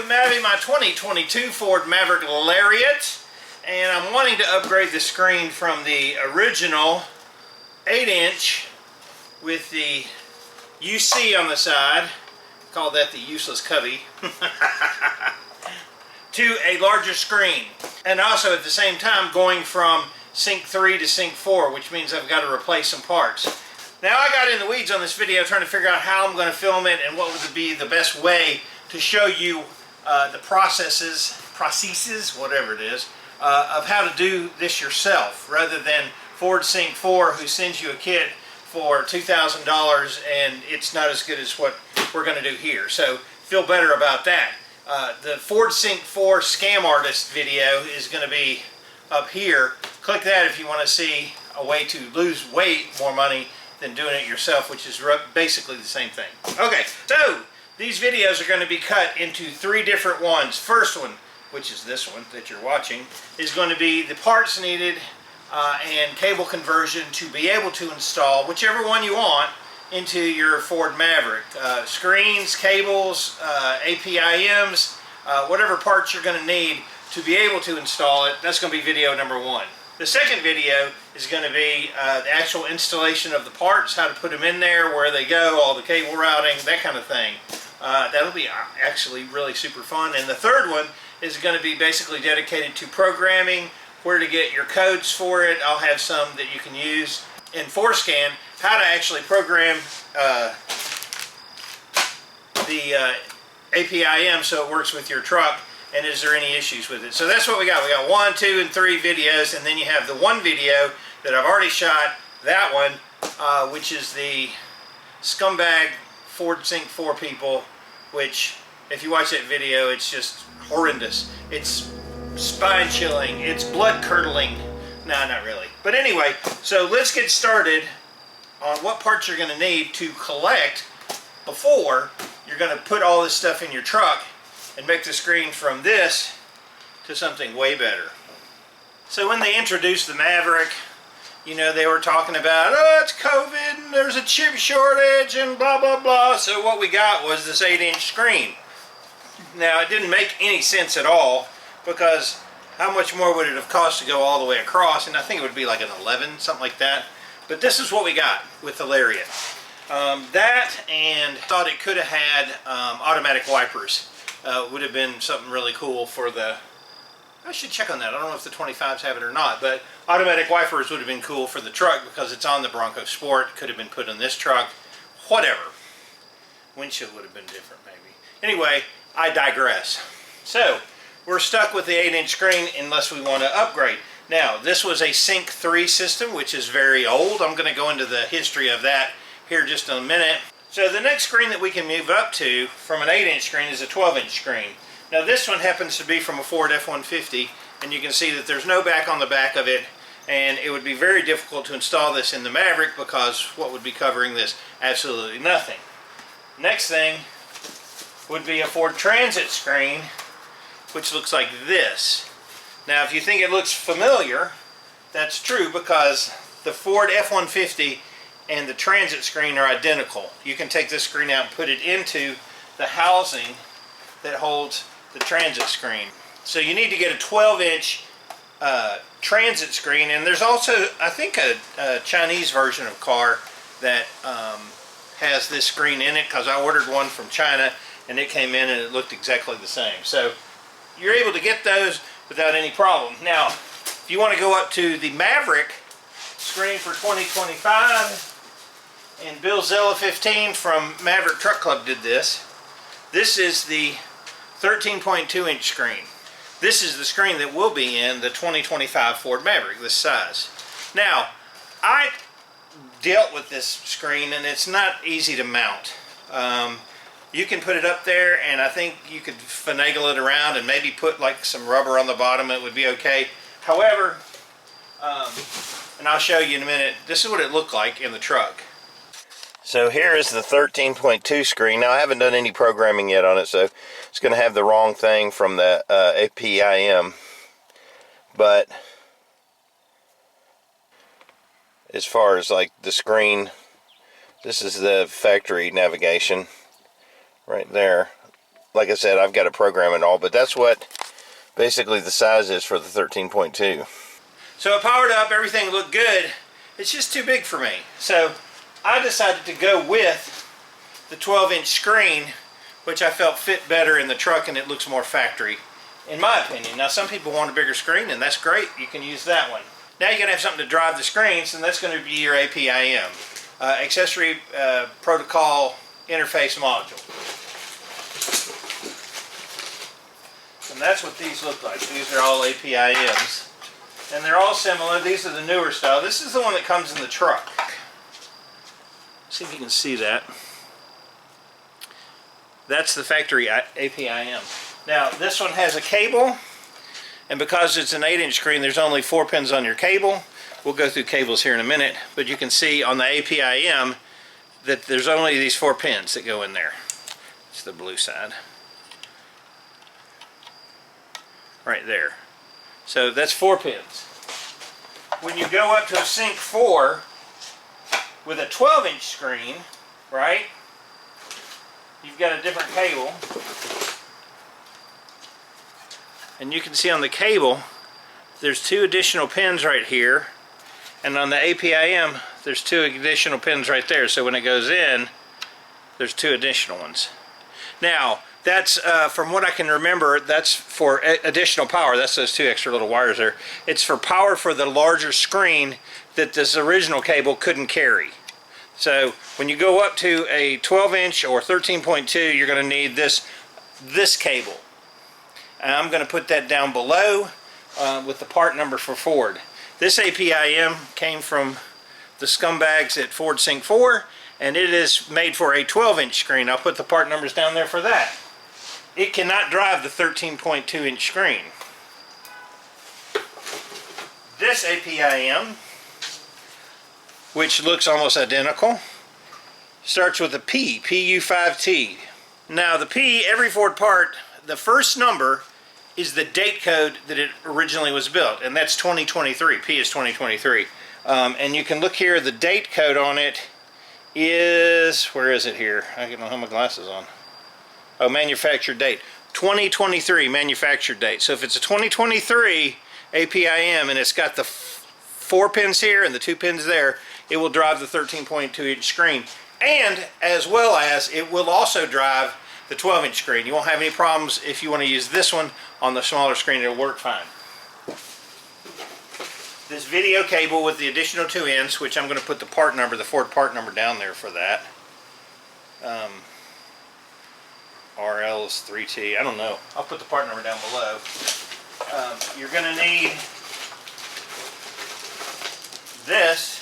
Mavi, my 2022 Ford Maverick Lariat, and I'm wanting to upgrade the screen from the original 8-inch with the UC on the side, call that the useless cubby, to a larger screen. And also at the same time going from Sync 3 to Sync 4, which means I've got to replace some parts. Now I got in the weeds on this video trying to figure out how I'm going to film it and what would be the best way to show you the processes, whatever it is, of how to do this yourself, rather than Ford Sync 4 who sends you a kit for $2,000 and it's not as good as what we're going to do here. So feel better about that. The Ford Sync 4 Scam Artist video is going to be up here. Click that if you want to see a way to lose way more money than doing it yourself, which is basically the same thing. Okay, so these videos are going to be cut into 3 different ones. First one, which is this one that you're watching, is going to be the parts needed and cable conversion to be able to install whichever one you want into your Ford Maverick. Screens, cables, APIMs, whatever parts you're going to need to be able to install it. That's going to be video number 1. The second video is going to be the actual installation of the parts, how to put them in there, where they go, all the cable routing, that kind of thing. That'll be actually really super fun. And the third one is going to be basically dedicated to programming, where to get your codes for it. I'll have some that you can use in Forescan, how to actually program the APIM so it works with your truck, and is there any issues with it. So that's what we got. We got 1, 2, and 3 videos, and then you have the one video that I've already shot, that one, which is the scumbag Ford Sync 4 people, which, if you watch that video, it's just horrendous. It's spine-chilling. It's blood-curdling. No, not really. But anyway, so let's get started on what parts you're going to need to collect before you're going to put all this stuff in your truck and make the screen from this to something way better. So when they introduced the Maverick, you know, they were talking about, oh, it's COVID and there's a chip shortage and blah, blah, blah. So what we got was this 8-inch screen. Now, it didn't make any sense at all, because how much more would it have cost to go all the way across? And I think it would be like an 11, something like that. But this is what we got with the Lariat. That, and thought it could have had automatic wipers. Would have been something really cool for the, I should check on that. I don't know if the 25s have it or not, but automatic wipers would have been cool for the truck because it's on the Bronco Sport. Could have been put on this truck. Whatever. Windshield would have been different maybe. Anyway, I digress. So, we're stuck with the 8-inch screen unless we want to upgrade. Now, this was a Sync 3 system, which is very old. I'm going to go into the history of that here just in a minute. So the next screen that we can move up to from an 8-inch screen is a 12-inch screen. Now this one happens to be from a Ford F-150, and you can see that there's no back on the back of it, and it would be very difficult to install this in the Maverick because what would be covering this? Absolutely nothing. Next thing would be a Ford Transit screen, which looks like this. Now if you think it looks familiar, that's true, because the Ford F-150 and the Transit screen are identical. You can take this screen out and put it into the housing that holds the Transit screen. So you need to get a 12-inch Transit screen, and there's also, I think, a Chinese version of car that has this screen in it, because I ordered one from China and it came in and it looked exactly the same. So you're able to get those without any problem. Now, if you want to go up to the Maverick screen for 2025, and Bill Zella 15 from Maverick Truck Club did this. This is the 13.2-inch screen. This is the screen that will be in the 2025 Ford Maverick, this size. Now, I dealt with this screen, and it's not easy to mount. You can put it up there, and I think you could finagle it around and maybe put like some rubber on the bottom. It would be okay. However, and I'll show you in a minute, this is what it looked like in the truck. So here is the 13.2 screen. Now I haven't done any programming yet on it, so it's going to have the wrong thing from the APIM. But as far as like the screen, this is the factory navigation right there. like I said, I've got a program and all, but that's what basically the size is for the 13.2. So it powered up, everything looked good. It's just too big for me. So I decided to go with the 12-inch screen, which I felt fit better in the truck and it looks more factory, in my opinion. Now some people want a bigger screen, and that's great. You can use that one. Now you're going to have something to drive the screens, and that's going to be your APIM, accessory protocol interface module. And that's what these look like. These are all APIMs. And they're all similar. These are the newer style. This is the one that comes in the truck. See if you can see that. That's the factory APIM. Now this one has a cable, and because it's an 8-inch screen, there's only 4 pins on your cable. We'll go through cables here in a minute, but you can see on the APIM that there's only these 4 pins that go in there. It's the blue side. Right there. So that's 4 pins. When you go up to a Sync 4 with a 12-inch screen, right, you've got a different cable. And you can see on the cable there's 2 additional pins right here, and on the APIM there's 2 additional pins right there. So when it goes in, there's 2 additional ones. Now that's from what I can remember, that's for additional power. That's those 2 extra little wires there. It's for power for the larger screen that this original cable couldn't carry. So when you go up to a 12-inch or 13.2, you're going to need this cable. And I'm going to put that down below with the part number for Ford. This APIM came from the scumbags at Ford Sync 4, and it is made for a 12-inch screen. I'll put the part numbers down there for that. It cannot drive the 13.2-inch screen. This APIM, which looks almost identical, starts with a P, PU5T. Now the P, every Ford part, the first number is the date code that it originally was built, and that's 2023. P is 2023. And you can look here, the date code on it is, where is it here? I don't have my glasses on. Oh, manufactured date. 2023 manufactured date. So if it's a 2023 APIM and it's got the 4 pins here and the 2 pins there, it will drive the 13.2-inch screen. And as well as it will also drive the 12-inch screen. You won't have any problems if you want to use this one on the smaller screen. It'll work fine. This video cable with the additional 2 ends, which I'm going to put the part number, the Ford part number down there for that. RL is 3T. I don't know. I'll put the part number down below. You're going to need this.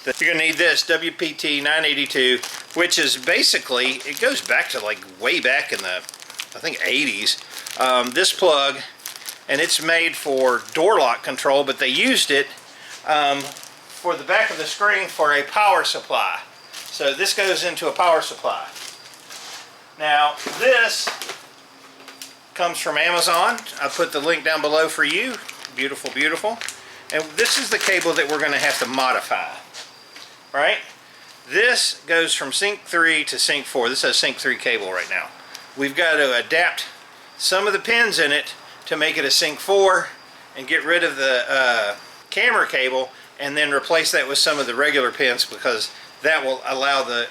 You're going to need this WPT 982, which is basically, it goes back to like way back in the, I think, 80s. This plug, and it's made for door lock control, but they used it for the back of the screen for a power supply. So this goes into a power supply. Now this comes from Amazon. I put the link down below for you. Beautiful, beautiful. And this is the cable that we're going to have to modify. Right? This goes from Sync 3 to Sync 4. This has Sync 3 cable right now. We've got to adapt some of the pins in it to make it a Sync 4 and get rid of the camera cable, and then replace that with some of the regular pins, because that will allow the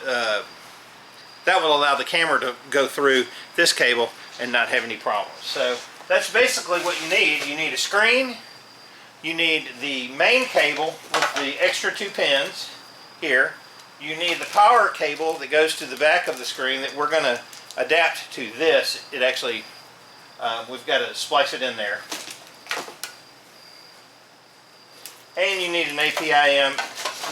camera to go through this cable and not have any problems. So that's basically what you need. You need a screen, you need the main cable with the extra 2 pins here, you need the power cable that goes to the back of the screen that we're going to adapt to this. It actually, we've got to splice it in there. And you need an APIM,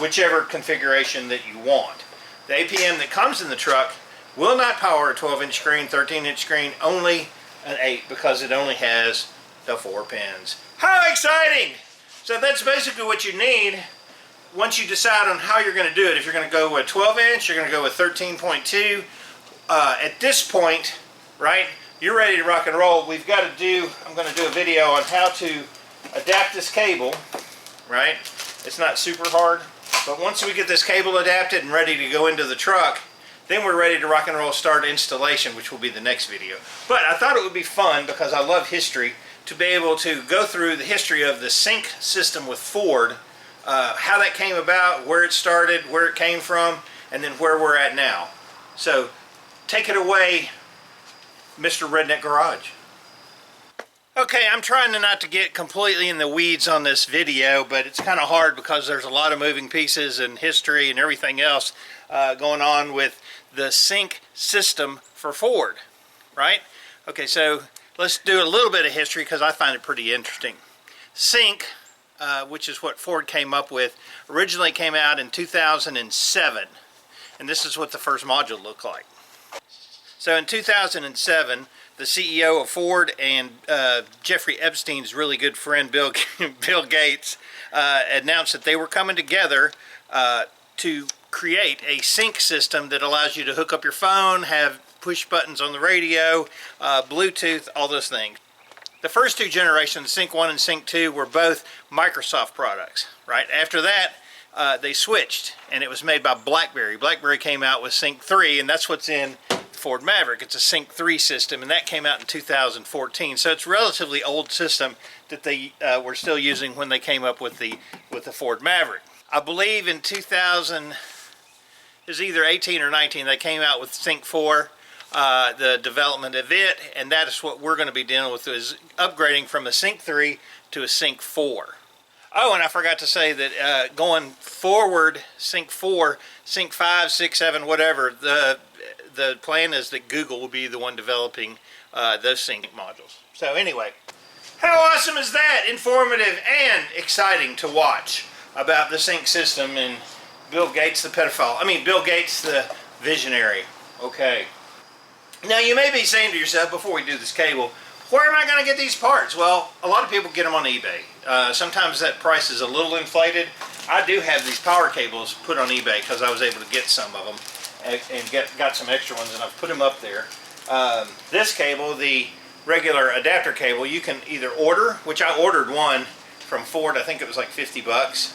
whichever configuration that you want. The APM that comes in the truck will not power a 12-inch screen, 13-inch screen, only an 8, because it only has the 4 pins. How exciting! So that's basically what you need once you decide on how you're going to do it. If you're going to go with 12-inch, you're going to go with 13.2. At this point, right, you're ready to rock and roll. We've got to do, I'm going to do a video on how to adapt this cable, right? It's not super hard, but once we get this cable adapted and ready to go into the truck, then we're ready to rock and roll, start installation, which will be the next video. But I thought it would be fun, because I love history, to be able to go through the history of the sync system with Ford, how that came about, where it started, where it came from, and then where we're at now. So take it away, Mr. Redneck Garage. Okay, I'm trying not to get completely in the weeds on this video, but it's kind of hard because there's a lot of moving pieces and history and everything else going on with the sync system for Ford, right? Okay, so let's do a little bit of history because I find it pretty interesting. Sync, which is what Ford came up with, originally came out in 2007, and this is what the first module looked like. So in 2007, the CEO of Ford and Jeffrey Epstein's really good friend Bill Gates announced that they were coming together to create a sync system that allows you to hook up your phone, have push buttons on the radio, Bluetooth, all those things. The first two generations, Sync 1 and Sync 2, were both Microsoft products, right? After that, they switched, and it was made by BlackBerry. BlackBerry came out with Sync 3, and that's what's in Ford Maverick. It's a Sync 3 system, and that came out in 2014. So it's a relatively old system that they were still using when they came up with the Ford Maverick. I believe in 2000, it was either 18 or 19, they came out with Sync 4, the development of it, and that is what we're going to be dealing with, is upgrading from a Sync 3 to a Sync 4. Oh, and I forgot to say that going forward, Sync 4, Sync 5, 6, 7, whatever, the plan is that Google will be the one developing those sync modules. So anyway, how awesome is that? Informative and exciting to watch about the sync system and Bill Gates the pedophile. I mean, Bill Gates the visionary. Okay. Now you may be saying to yourself, before we do this cable, where am I going to get these parts? Well, a lot of people get them on eBay. Sometimes that price is a little inflated. I do have these power cables put on eBay because I was able to get some of them and got some extra ones, and I've put them up there. This cable, the regular adapter cable, you can either order, which I ordered one from Ford, I think it was like 50 bucks,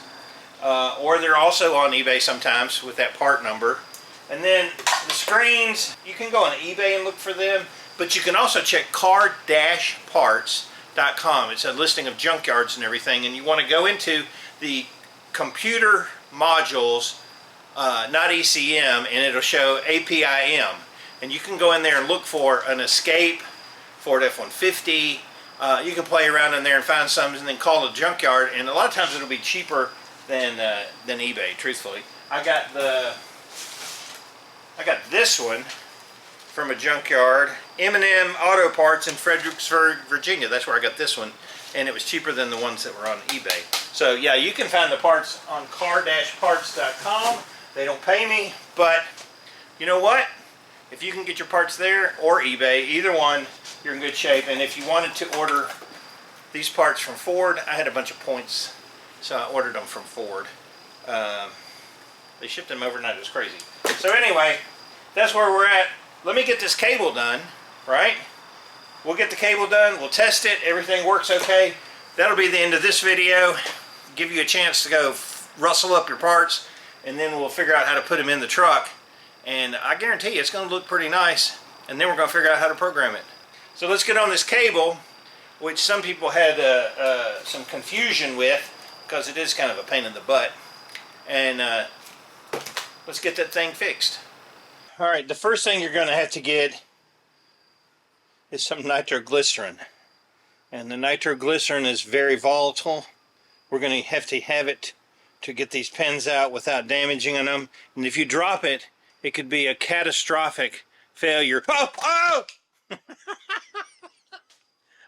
or they're also on eBay sometimes with that part number. And then the screens, you can go on eBay and look for them, but you can also check car-parts.com. It's a listing of junkyards and everything, and you want to go into the computer modules, not ECM, and it'll show APIM. And you can go in there and look for an Escape, Ford F-150. You can play around in there and find some, and then call a junkyard, and a lot of times it'll be cheaper than eBay, truthfully. I got this one from a junkyard, M&M Auto Parts in Fredericksburg, Virginia. That's where I got this one, and it was cheaper than the ones that were on eBay. So yeah, you can find the parts on car-parts.com. They don't pay me, but you know what? If you can get your parts there or eBay, either one, you're in good shape. And if you wanted to order these parts from Ford, I had a bunch of points, so I ordered them from Ford. They shipped them overnight. It was crazy. So anyway, that's where we're at. Let me get this cable done, right? We'll get the cable done. We'll test it. Everything works okay. That'll be the end of this video. Give you a chance to go rustle up your parts, and then we'll figure out how to put them in the truck. And I guarantee you it's going to look pretty nice. And then we're going to figure out how to program it. So let's get on this cable, which some people had some confusion with, because it is kind of a pain in the butt. And let's get that thing fixed. Alright, the first thing you're going to have to get is some nitroglycerin. And the nitroglycerin is very volatile. We're going to have it to get these pens out without damaging them. And if you drop it, it could be a catastrophic failure. Oh!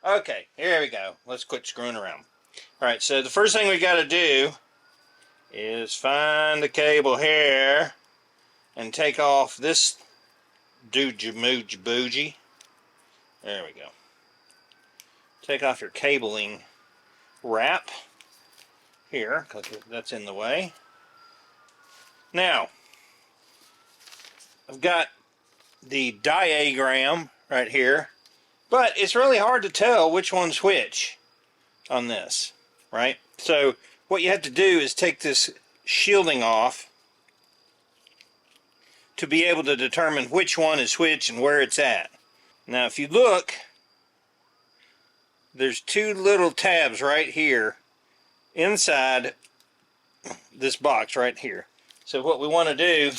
Okay, here we go. Let's quit screwing around. Alright, so the first thing we got to do is find the cable here and take off this bougie. There we go. Take off your cabling wrap here, because that's in the way. Now, I've got the diagram right here, but it's really hard to tell which one's which on this, right? So what you have to do is take this shielding off, to be able to determine which one is which and where it's at. Now if you look, there's two little tabs right here inside this box right here. So what we want to do,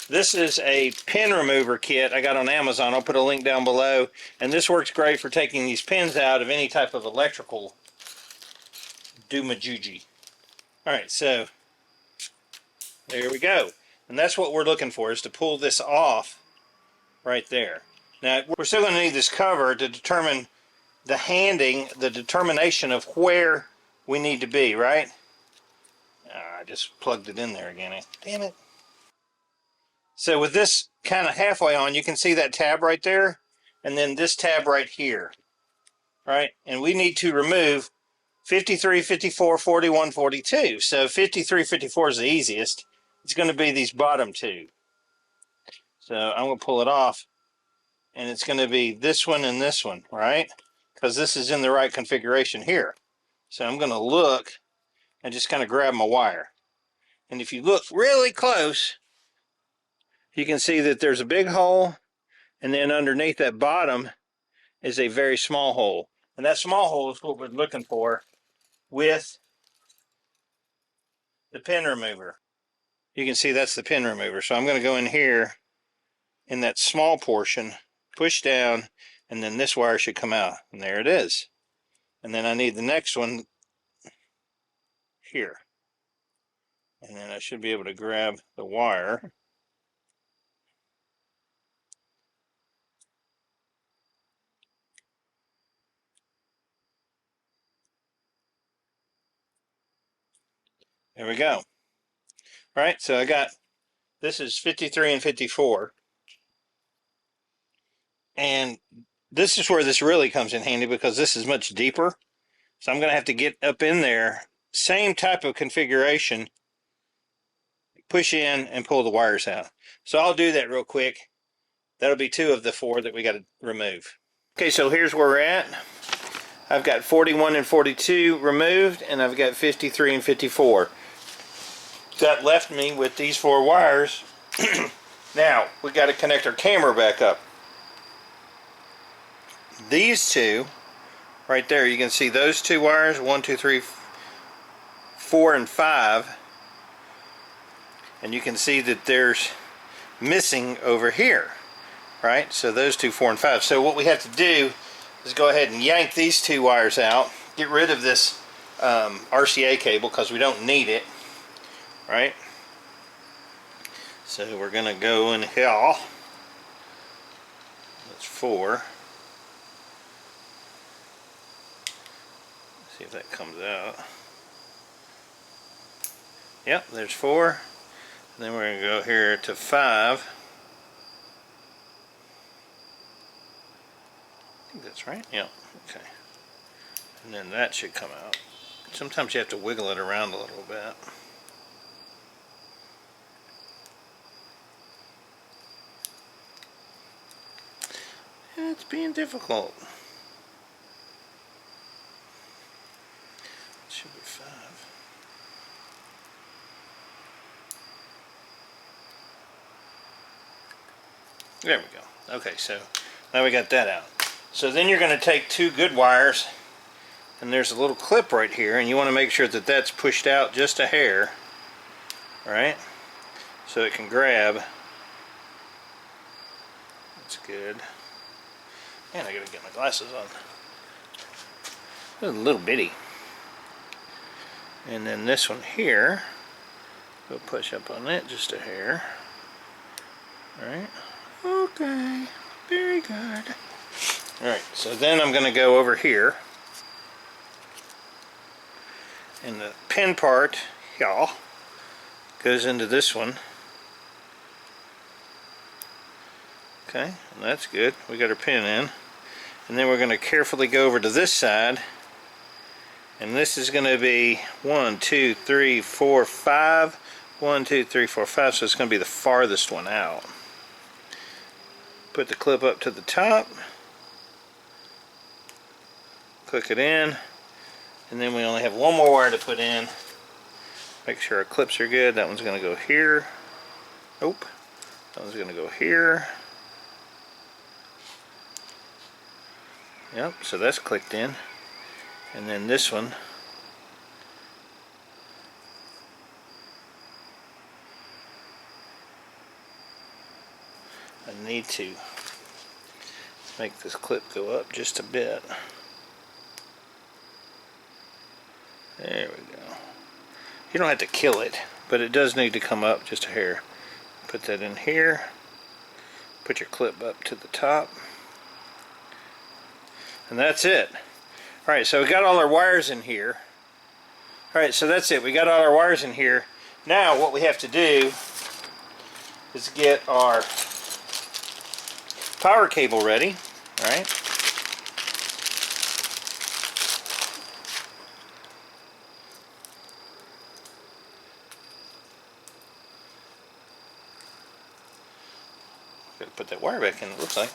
this is a pin remover kit I got on Amazon. I'll put a link down below, and this works great for taking these pins out of any type of electrical doomajuji. Alright, so there we go. And that's what we're looking for, is to pull this off right there. Now we're still going to need this cover to determine the determination of where we need to be, right? I just plugged it in there again. Damn it. So with this kind of halfway on, you can see that tab right there, and then this tab right here, right? And we need to remove 53, 54, 41, 42. So 53, 54 is the easiest. It's going to be these bottom two. So I'm going to pull it off, and it's going to be this one and this one, right? Because this is in the right configuration here. So I'm going to look and just kind of grab my wire. And if you look really close, you can see that there's a big hole, and then underneath that bottom is a very small hole. And that small hole is what we're looking for with the pin remover. You can see that's the pin remover. So I'm going to go in here in that small portion, push down, and then this wire should come out. And there it is. And then I need the next one here. And then I should be able to grab the wire. There we go. Right, so I got, this is 53 and 54. And this is where this really comes in handy, because this is much deeper. So I'm going to have to get up in there, same type of configuration, push in and pull the wires out. So I'll do that real quick. That'll be 2 of the 4 that we got to remove. Okay, so here's where we're at. I've got 41 and 42 removed, and I've got 53 and 54. That left me with these 4 wires. Now we got to connect our camera back up. These 2 right there, you can see those 2 wires, 1, 2, 3, 4, and 5, and you can see that there's missing over here, right? So those 2, 4, and 5. So what we have to do is go ahead and yank these 2 wires out, get rid of this RCA cable because we don't need it, right? So we're gonna go in here. That's 4. See if that comes out. Yep, there's 4. And then we're going to go here to 5. I think that's right. Yep, okay. And then that should come out. Sometimes you have to wiggle it around a little bit. It's being difficult. Should be 5. There we go. Okay, so now we got that out. So then you're going to take 2 good wires, and there's a little clip right here, and you want to make sure that that's pushed out just a hair, right? So it can grab. That's good. And I gotta get my glasses on. It's a little bitty. And then this one here, we'll push up on it just a hair. Alright. Okay. Very good. Alright, so then I'm going to go over here. And the pin part, y'all, goes into this one. Okay, and that's good. We got our pin in. And then we're going to carefully go over to this side. And this is going to be 1, 2, 3, 4, 5. 1, 2, 3, 4, 5. So it's going to be the farthest one out. Put the clip up to the top. Click it in. And then we only have one more wire to put in. Make sure our clips are good. That one's going to go here. Nope. That one's going to go here. Yep, so that's clicked in. And then this one, I need to make this clip go up just a bit. There we go. You don't have to kill it, but it does need to come up just a hair. Put that in here. Put your clip up to the top. And that's it. Alright, so we got all our wires in here. Alright, so that's it. We got all our wires in here. Now what we have to do is get our power cable ready. Alright. Gotta put that wire back in, it looks like.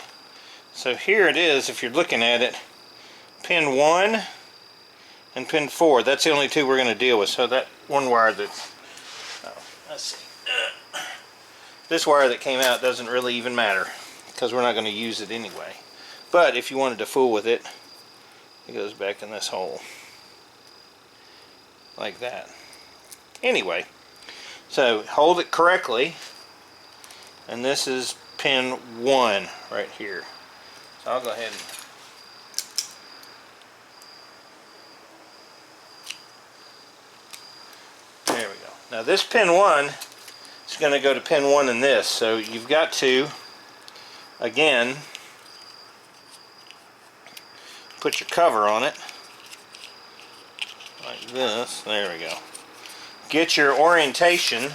So here it is, if you're looking at it. Pin 1 and pin 4. That's the only two we're going to deal with. So that one wire that's... Oh, let's see. This wire that came out doesn't really even matter, because we're not going to use it anyway. But if you wanted to fool with it, it goes back in this hole. Like that. Anyway, so hold it correctly. And this is pin 1 right here. So I'll go ahead and... There we go. Now this pin 1 is going to go to pin 1 in this. So you've got to, again, put your cover on it. Like this. There we go. Get your orientation.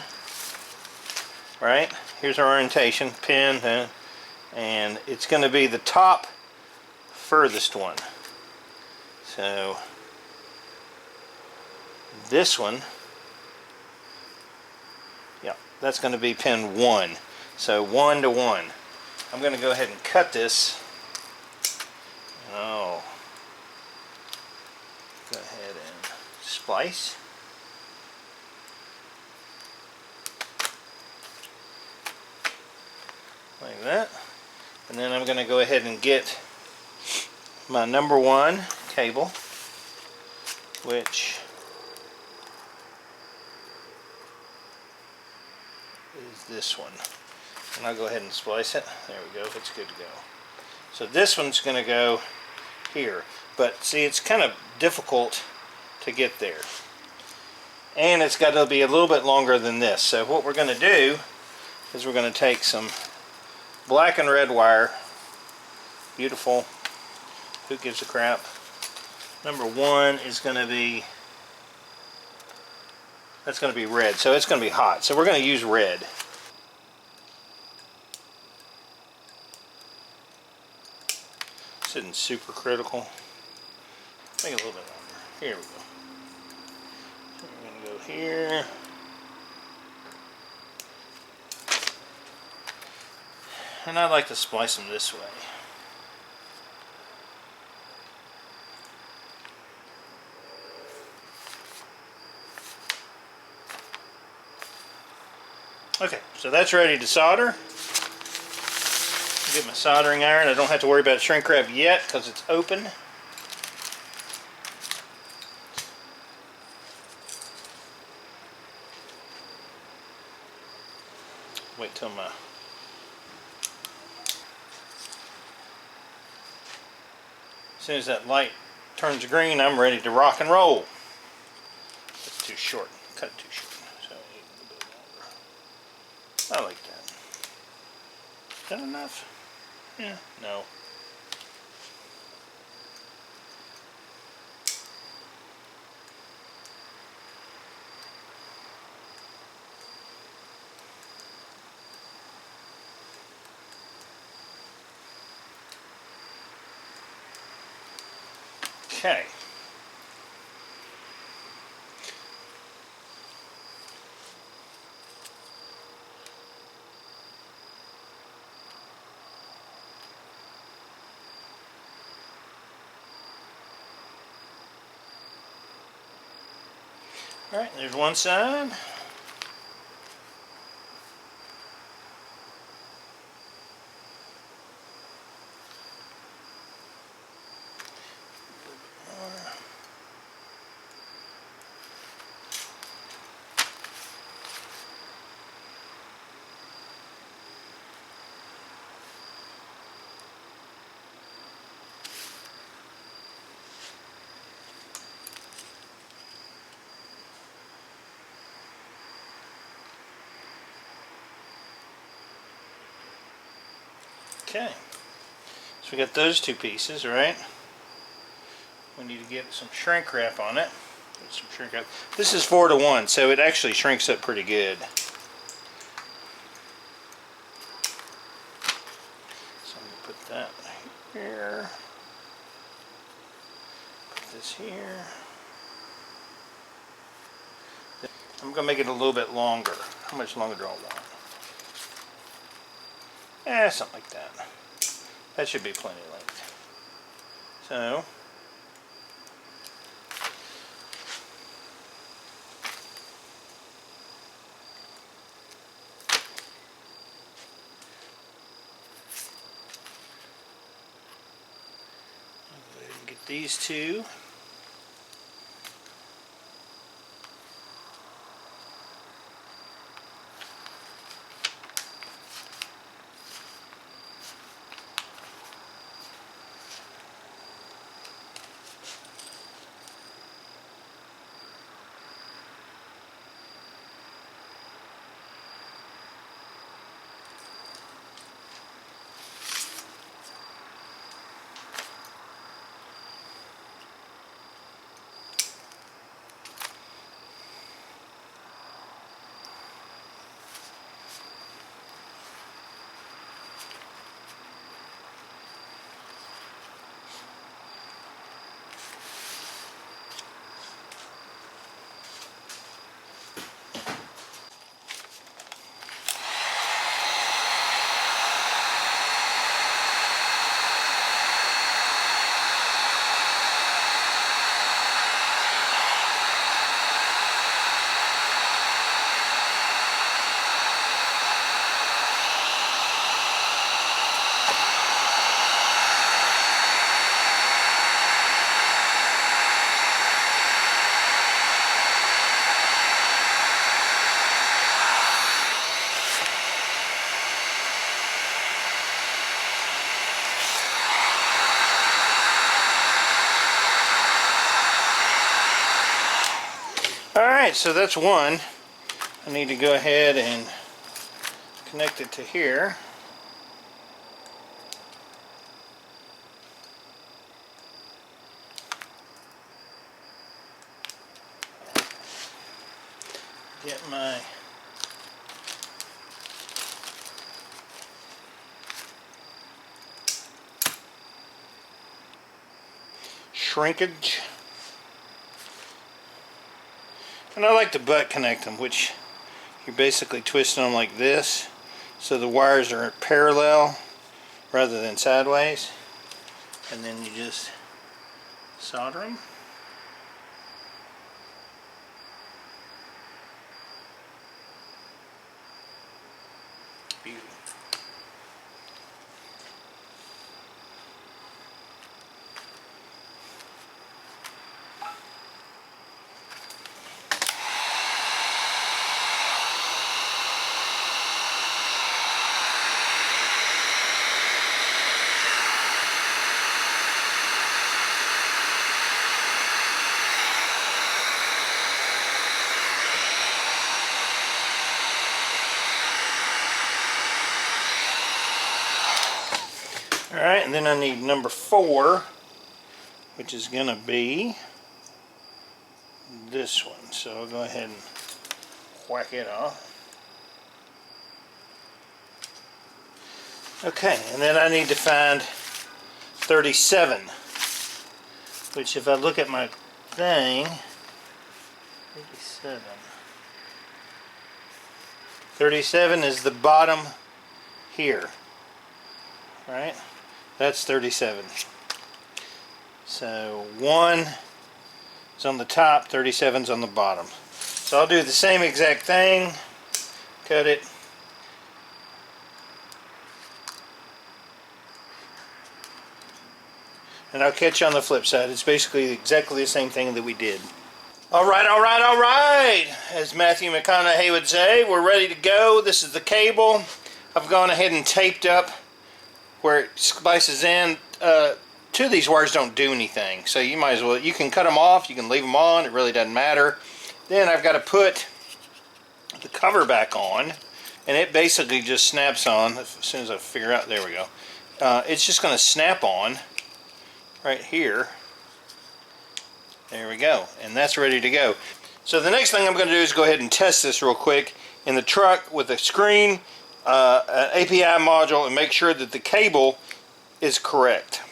Right? Here's our orientation. Pin. And it's going to be the top furthest one. So this one, yeah, that's going to be pin 1. So 1 to 1. I'm going to go ahead and cut this. Oh, go ahead and splice. Like that. And then I'm going to go ahead and get my number 1 cable, which is this one. And I'll go ahead and splice it. There we go. It's good to go. So this one's going to go here. But see, it's kind of difficult to get there. And it's got to be a little bit longer than this. So what we're going to do is we're going to take some black and red wire. Beautiful. Who gives a crap? Number 1 is going to be, that's going to be red. So it's going to be hot. So we're going to use red. This isn't super critical. Make it a little bit longer. Here we go. So we're going to go here. And I like to splice them this way. Okay, so that's ready to solder. Get my soldering iron. I don't have to worry about shrink wrap yet because it's open. Wait till my... As soon as that light turns green, I'm ready to rock and roll. It's too short. Cut it too short. So I need a little bit longer. I like that. Is that enough? Yeah, no. Okay. All right, there's one side. Okay. So we got those two pieces, right? We need to get some shrink wrap on it. Get some shrink wrap. This is 4:1, so it actually shrinks up pretty good. So I'm going to put that here. Put this here. I'm going to make it a little bit longer. How much longer do I want? Something like that. That should be plenty of length. So, I'll go ahead and get these two. Alright, so that's one. I need to go ahead and connect it to here. Get my shrinkage. And I like to butt connect them, which you're basically twisting them like this so the wires are parallel rather than sideways, and then you just solder them. Beauty. Alright, and then I need number 4, which is going to be this one. So I'll go ahead and whack it off. Okay, and then I need to find 37, which if I look at my thing, 37 is the bottom here, right? That's 37. So 1 is on the top, 37 is on the bottom. So I'll do the same exact thing, cut it, and I'll catch you on the flip side. It's basically exactly the same thing that we did. Alright, alright, alright! As Matthew McConaughey would say, we're ready to go. This is the cable. I've gone ahead and taped up where it splices in. Two of these wires don't do anything, so you might as well, you can cut them off, you can leave them on, it really doesn't matter. Then I've got to put the cover back on, and it basically just snaps on as soon as I figure out, there we go. it's just going to snap on right here. There we go, and that's ready to go. So the next thing I'm going to do is go ahead and test this real quick in the truck with a screen, an API module, and make sure that the cable is correct.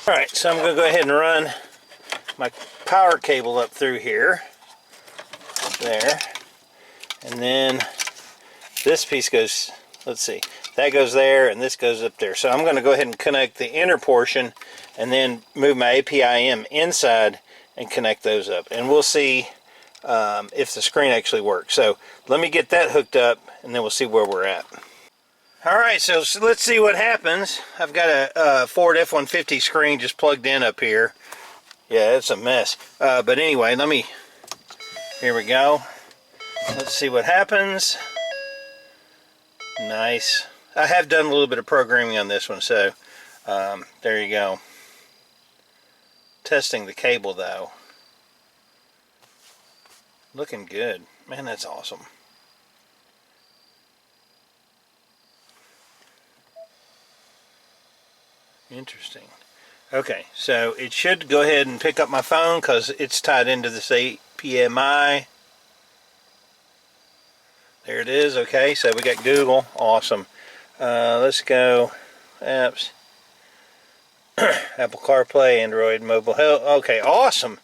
Alright, so I'm going to go ahead and run my power cable up through here. There. And then this piece goes, let's see, that goes there and this goes up there. So I'm going to go ahead and connect the inner portion and then move my APIM inside and connect those up. And we'll see if the screen actually works. So let me get that hooked up and then we'll see where we're at. Alright, so let's see what happens. I've got a Ford F-150 screen just plugged in up here. Yeah, it's a mess. But anyway, here we go. Let's see what happens. Nice. I have done a little bit of programming on this one, so there you go. Testing the cable though. Looking good. Man, that's awesome. Interesting. Okay, so it should go ahead and pick up my phone because it's tied into this APMI. There it is. Okay, so we got Google. Awesome. Let's go apps. Apple CarPlay, Android, mobile health. Okay, awesome.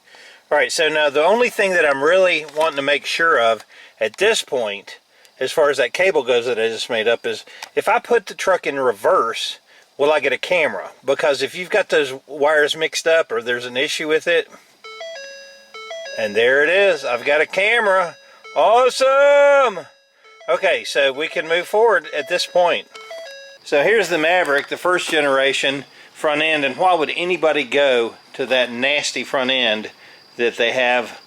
Alright, so now the only thing that I'm really wanting to make sure of at this point, as far as that cable goes that I just made up, is if I put the truck in reverse, will I get a camera? Because if you've got those wires mixed up or there's an issue with it, and there it is, I've got a camera. Awesome! Okay, so we can move forward at this point. So here's the Maverick, the first generation front end, and why would anybody go to that nasty front end that they have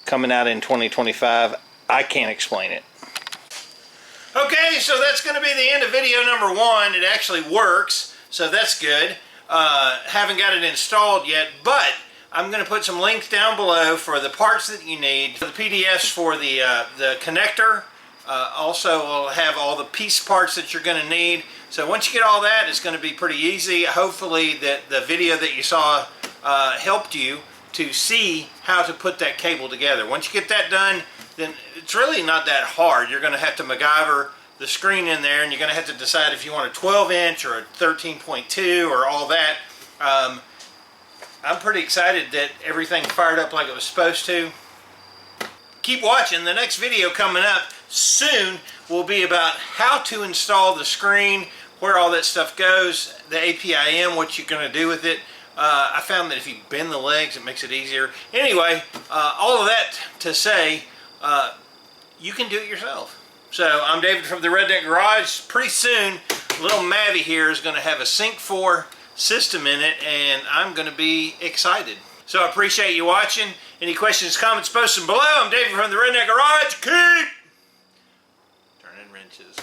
coming out in 2025? I can't explain it. Okay, so that's going to be the end of video number 1. It actually works, so that's good. Haven't got it installed yet, but I'm going to put some links down below for the parts that you need, the PDFs for the connector. Also, we'll have all the piece parts that you're going to need. So once you get all that, it's going to be pretty easy. Hopefully that the video that you saw helped you to see how to put that cable together. Once you get that done, then it's really not that hard. You're going to have to MacGyver the screen in there, and you're going to have to decide if you want a 12-inch or a 13.2 or all that. I'm pretty excited that everything fired up like it was supposed to. Keep watching. The next video coming up soon will be about how to install the screen, where all that stuff goes, the APIM, what you're going to do with it. I found that if you bend the legs, it makes it easier. Anyway, all of that to say, you can do it yourself. So I'm David from the Redneck Garage. Pretty soon, little Mavy here is going to have a Sync 4 system in it, and I'm going to be excited. So I appreciate you watching. Any questions, comments, post them below. I'm David from the Redneck Garage. Keep turning wrenches.